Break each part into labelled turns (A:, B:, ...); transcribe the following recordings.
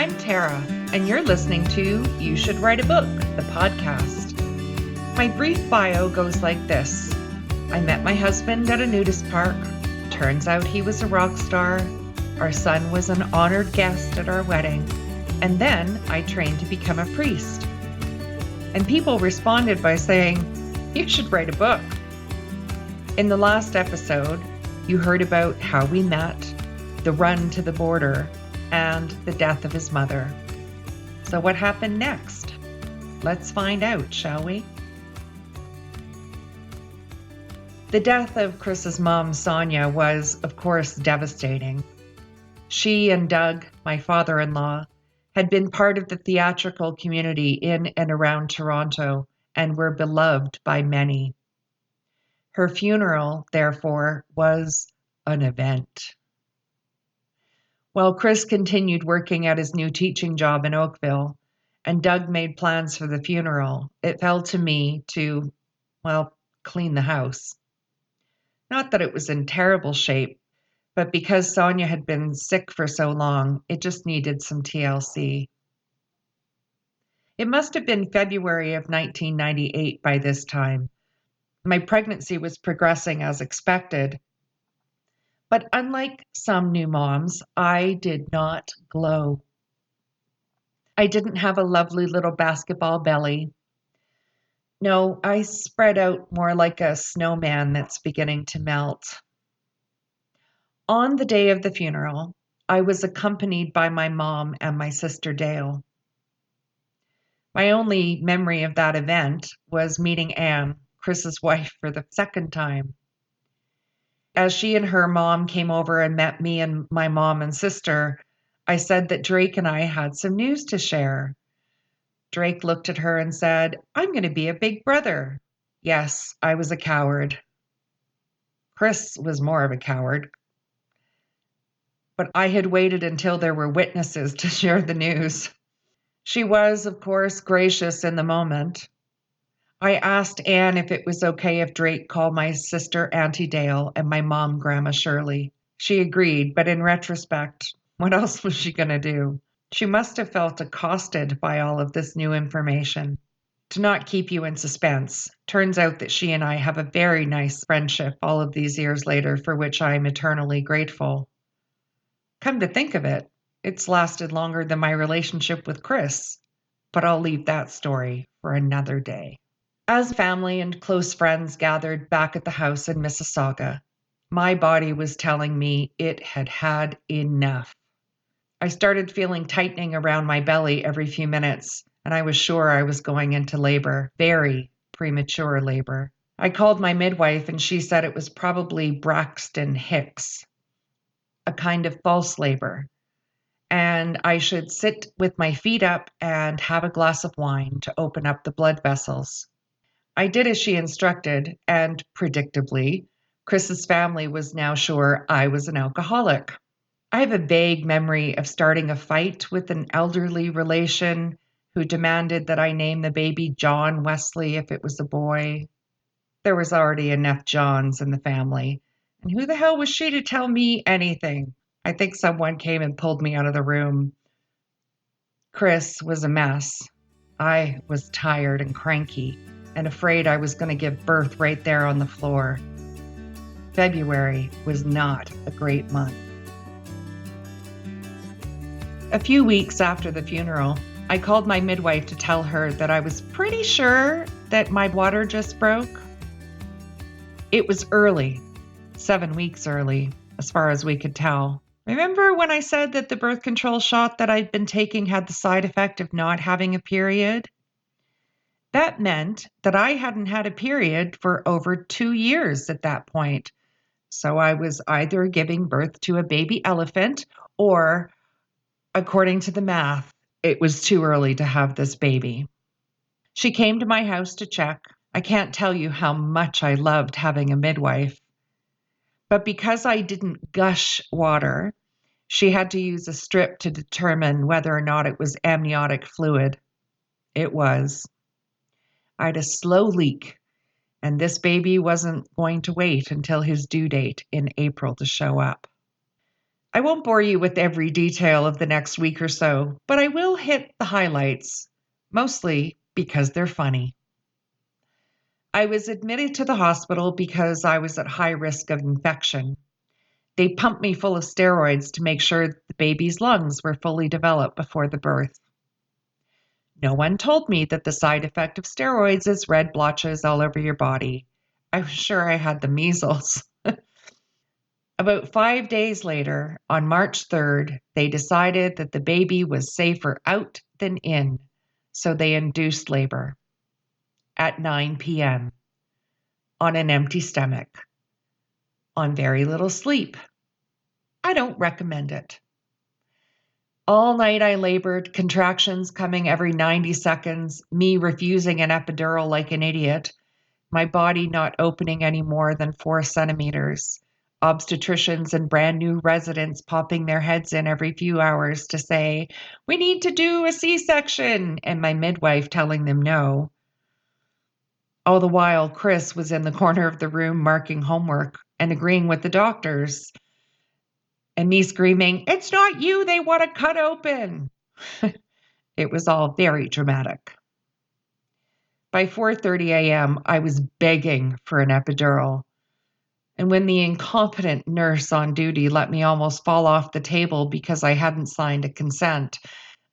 A: I'm Tara, and you're listening to You Should Write a Book, the podcast. My brief bio goes like this. I met my husband at a nudist park. Turns out he was a rock star. Our son was an honored guest at our wedding. And then I trained to become a priest. And people responded by saying, you should write a book. In the last episode, you heard about how we met, the run to the border, and the death of his mother. So what happened next? Let's find out, shall we? The death of Chris's mom, Sonia, was, of course, devastating. She and Doug, my father-in-law, had been part of the theatrical community in and around Toronto and were beloved by many. Her funeral, therefore, was an event. While Chris continued working at his new teaching job in Oakville, and Doug made plans for the funeral, it fell to me to, clean the house. Not that it was in terrible shape, but because Sonia had been sick for so long, it just needed some TLC. It must have been February of 1998 by this time. My pregnancy was progressing as expected. But unlike some new moms, I did not glow. I didn't have a lovely little basketball belly. No, I spread out more like a snowman that's beginning to melt. On the day of the funeral, I was accompanied by my mom and my sister Dale. My only memory of that event was meeting Anne, Chris's wife, for the second time. As she and her mom came over and met me and my mom and sister, I said that Drake and I had some news to share. Drake looked at her and said, I'm going to be a big brother. Yes, I was a coward. Chris was more of a coward. But I had waited until there were witnesses to share the news. She was, of course, gracious in the moment. I asked Anne if it was okay if Drake called my sister Auntie Dale and my mom Grandma Shirley. She agreed, but in retrospect, what else was she going to do? She must have felt accosted by all of this new information. To not keep you in suspense, turns out that she and I have a very nice friendship all of these years later, for which I am eternally grateful. Come to think of it, it's lasted longer than my relationship with Chris, but I'll leave that story for another day. As family and close friends gathered back at the house in Mississauga, my body was telling me it had had enough. I started feeling tightening around my belly every few minutes, and I was sure I was going into labor, very premature labor. I called my midwife, and she said it was probably Braxton Hicks, a kind of false labor, and I should sit with my feet up and have a glass of wine to open up the blood vessels. I did as she instructed, and predictably, Chris's family was now sure I was an alcoholic. I have a vague memory of starting a fight with an elderly relation who demanded that I name the baby John Wesley if it was a boy. There was already enough Johns in the family, and who the hell was she to tell me anything? I think someone came and pulled me out of the room. Chris was a mess. I was tired and cranky, and afraid I was going to give birth right there on the floor. February was not a great month. A few weeks after the funeral, I called my midwife to tell her that I was pretty sure that my water just broke. It was early, 7 weeks early, as far as we could tell. Remember when I said that the birth control shot that I'd been taking had the side effect of not having a period? That meant that I hadn't had a period for over 2 years at that point. So I was either giving birth to a baby elephant or, according to the math, it was too early to have this baby. She came to my house to check. I can't tell you how much I loved having a midwife. But because I didn't gush water, she had to use a strip to determine whether or not it was amniotic fluid. It was. I had a slow leak, and this baby wasn't going to wait until his due date in April to show up. I won't bore you with every detail of the next week or so, but I will hit the highlights, mostly because they're funny. I was admitted to the hospital because I was at high risk of infection. They pumped me full of steroids to make sure the baby's lungs were fully developed before the birth. No one told me that the side effect of steroids is red blotches all over your body. I was sure I had the measles. About 5 days later, on March 3rd, they decided that the baby was safer out than in, so they induced labor at 9 p.m. on an empty stomach, on very little sleep. I don't recommend it. All night I labored, contractions coming every 90 seconds, me refusing an epidural like an idiot, my body not opening any more than 4 centimeters, obstetricians and brand new residents popping their heads in every few hours to say, "We need to do a C-section," and my midwife telling them no. All the while, Chris was in the corner of the room marking homework and agreeing with the doctors, and me screaming, "It's not you they want to cut open." It was all very dramatic. By 4:30 a.m., I was begging for an epidural. And when the incompetent nurse on duty let me almost fall off the table because I hadn't signed a consent,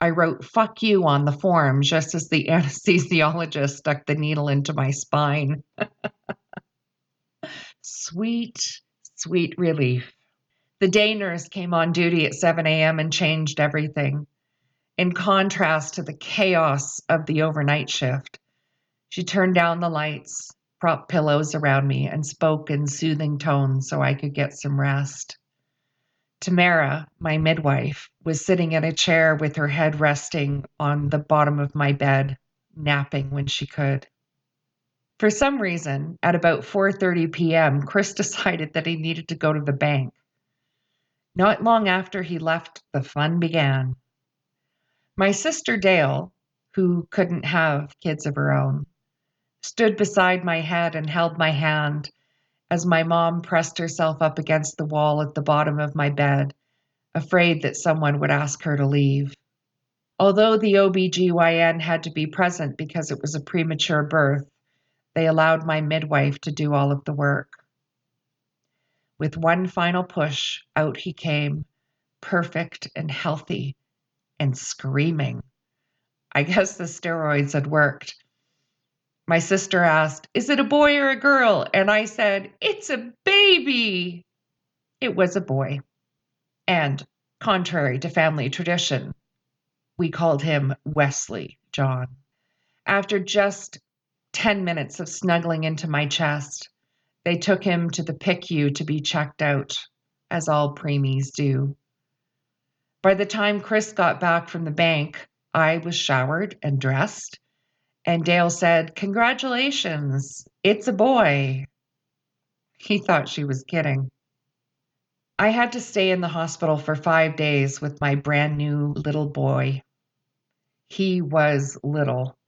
A: I wrote "fuck you" on the form just as the anesthesiologist stuck the needle into my spine. Sweet, sweet relief. The day nurse came on duty at 7 a.m. and changed everything. In contrast to the chaos of the overnight shift, she turned down the lights, propped pillows around me, and spoke in soothing tones so I could get some rest. Tamara, my midwife, was sitting in a chair with her head resting on the bottom of my bed, napping when she could. For some reason, at about 4:30 p.m., Chris decided that he needed to go to the bank. Not long after he left, the fun began. My sister Dale, who couldn't have kids of her own, stood beside my head and held my hand as my mom pressed herself up against the wall at the bottom of my bed, afraid that someone would ask her to leave. Although the OBGYN had to be present because it was a premature birth, they allowed my midwife to do all of the work. With one final push, out he came, perfect and healthy and screaming. I guess the steroids had worked. My sister asked, "Is it a boy or a girl?" And I said, "It's a baby." It was a boy. And, contrary to family tradition, we called him Wesley John. After just 10 minutes of snuggling into my chest, they took him to the PICU to be checked out, as all preemies do. By the time Chris got back from the bank, I was showered and dressed, and Dale said, "Congratulations, it's a boy." He thought she was kidding. I had to stay in the hospital for 5 days with my brand new little boy. He was little,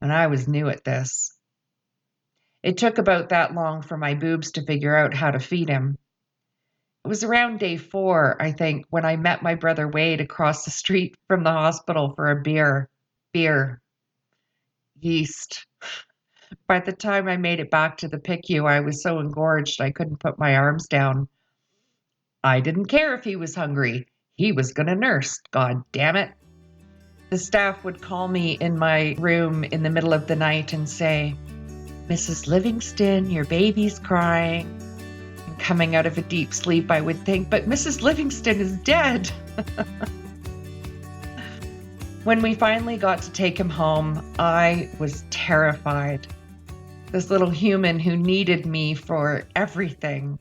A: and I was new at this. It took about that long for my boobs to figure out how to feed him. It was around day 4, I think, when I met my brother Wade across the street from the hospital for a beer. Beer. Yeast. By the time I made it back to the PICU, I was so engorged I couldn't put my arms down. I didn't care if he was hungry. He was going to nurse, god damn it. The staff would call me in my room in the middle of the night and say, "Mrs. Livingston, your baby's crying." And coming out of a deep sleep, I would think, "But Mrs. Livingston is dead." When we finally got to take him home, I was terrified. This little human who needed me for everything.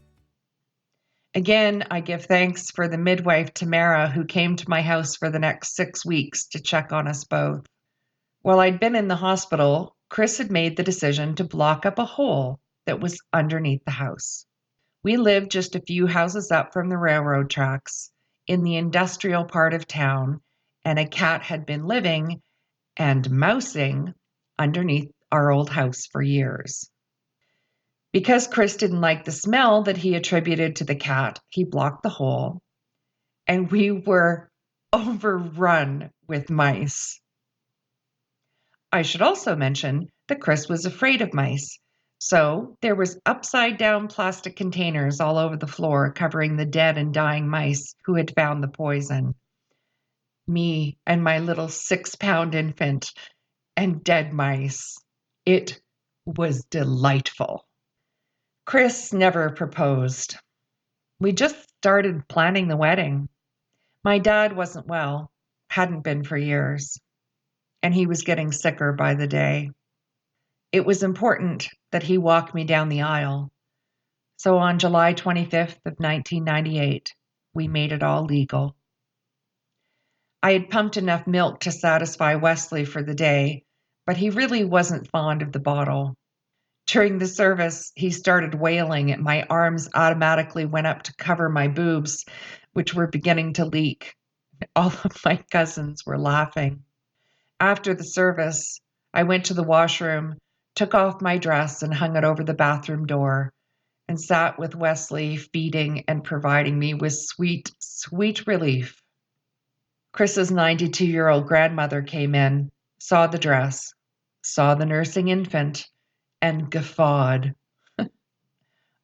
A: Again, I give thanks for the midwife, Tamara, who came to my house for the next 6 weeks to check on us both. While I'd been in the hospital, Chris had made the decision to block up a hole that was underneath the house. We lived just a few houses up from the railroad tracks in the industrial part of town, and a cat had been living and mousing underneath our old house for years. Because Chris didn't like the smell that he attributed to the cat, he blocked the hole, and we were overrun with mice. I should also mention that Chris was afraid of mice. So there was upside down plastic containers all over the floor covering the dead and dying mice who had found the poison. Me and my little 6-pound infant and dead mice. It was delightful. Chris never proposed. We just started planning the wedding. My dad wasn't well, hadn't been for years, and he was getting sicker by the day. It was important that he walk me down the aisle. So on July 25th of 1998, we made it all legal. I had pumped enough milk to satisfy Wesley for the day, but he really wasn't fond of the bottle. During the service, he started wailing, and my arms automatically went up to cover my boobs, which were beginning to leak. All of my cousins were laughing. After the service, I went to the washroom, took off my dress, and hung it over the bathroom door, and sat with Wesley, feeding and providing me with sweet, sweet relief. Chris's 92-year-old grandmother came in, saw the dress, saw the nursing infant, and guffawed.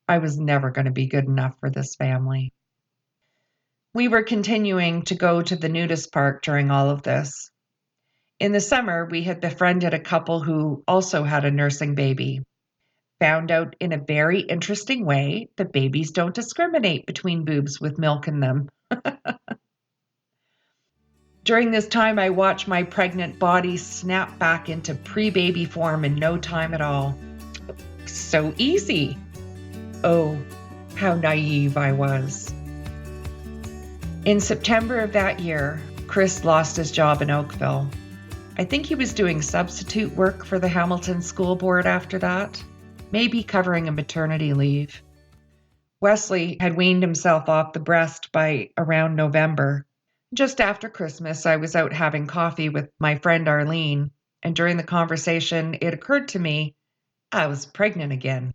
A: I was never going to be good enough for this family. We were continuing to go to the nudist park during all of this. In the summer, we had befriended a couple who also had a nursing baby. Found out in a very interesting way that babies don't discriminate between boobs with milk in them. During this time, I watched my pregnant body snap back into pre-baby form in no time at all. So easy. Oh, how naive I was. In September of that year, Chris lost his job in Oakville. I think he was doing substitute work for the Hamilton School Board after that, maybe covering a maternity leave. Wesley had weaned himself off the breast by around November. Just after Christmas, I was out having coffee with my friend Arlene, and during the conversation, it occurred to me I was pregnant again.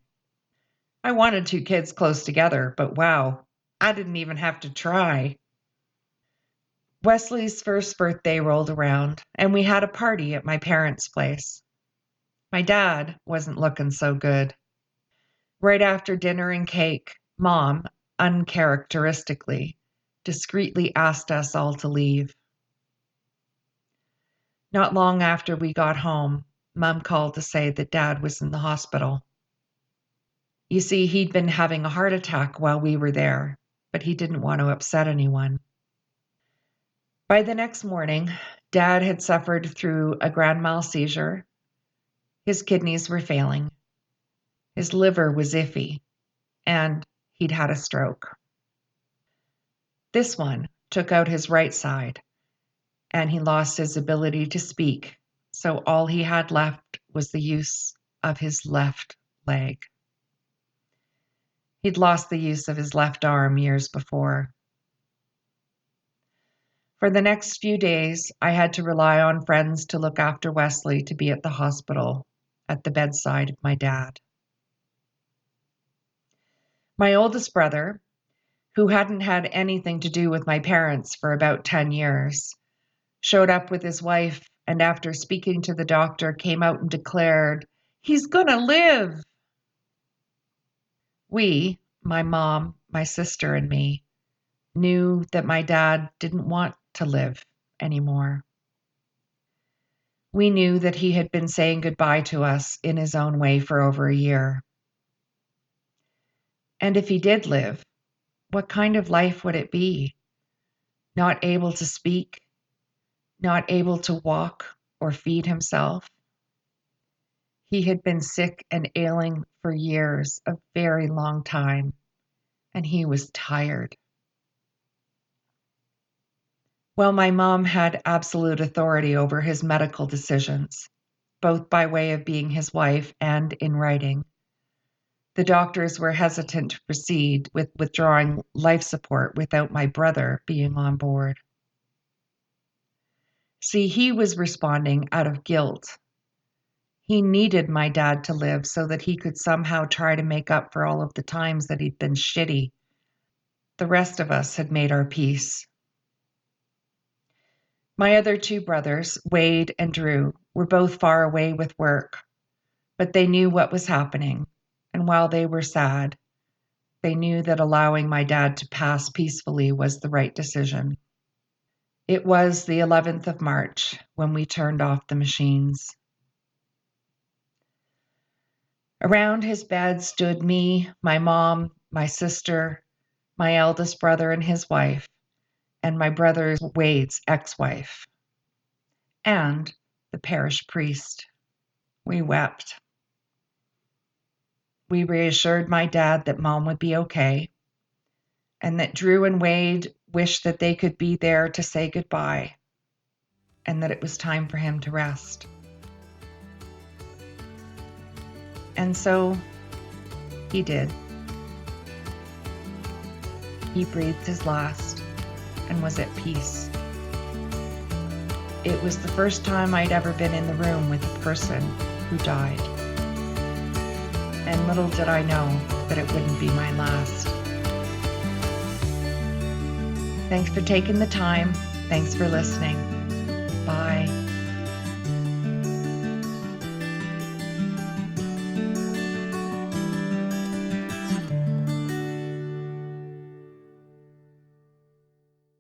A: I wanted 2 kids close together, but wow, I didn't even have to try. Wesley's first birthday rolled around, and we had a party at my parents' place. My dad wasn't looking so good. Right after dinner and cake, Mom, uncharacteristically, discreetly asked us all to leave. Not long after we got home, Mom called to say that Dad was in the hospital. You see, he'd been having a heart attack while we were there, but he didn't want to upset anyone. By the next morning, Dad had suffered through a grand mal seizure. His kidneys were failing. His liver was iffy, and he'd had a stroke. This one took out his right side, and he lost his ability to speak, so all he had left was the use of his left leg. He'd lost the use of his left arm years before. For the next few days, I had to rely on friends to look after Wesley to be at the hospital, at the bedside of my dad. My oldest brother, who hadn't had anything to do with my parents for about 10 years, showed up with his wife and after speaking to the doctor came out and declared, "He's gonna live." We, my mom, my sister, and me, knew that my dad didn't want to live anymore. We knew that he had been saying goodbye to us in his own way for over a year. And if he did live, what kind of life would it be? Not able to speak, not able to walk or feed himself. He had been sick and ailing for years, a very long time, and he was tired. Well, my mom had absolute authority over his medical decisions, both by way of being his wife and in writing. The doctors were hesitant to proceed with withdrawing life support without my brother being on board. See, he was responding out of guilt. He needed my dad to live so that he could somehow try to make up for all of the times that he'd been shitty. The rest of us had made our peace. My other two brothers, Wade and Drew, were both far away with work, but they knew what was happening, and while they were sad, they knew that allowing my dad to pass peacefully was the right decision. It was the 11th of March when we turned off the machines. Around his bed stood me, my mom, my sister, my eldest brother and his wife, and my brother Wade's ex-wife, and the parish priest. We wept. We reassured my dad that Mom would be okay, and that Drew and Wade wished that they could be there to say goodbye, and that it was time for him to rest. And so he did. He breathed his last and was at peace. It was the first time I'd ever been in the room with a person who died. And little did I know that it wouldn't be my last. Thanks for taking the time. Thanks for listening. Bye.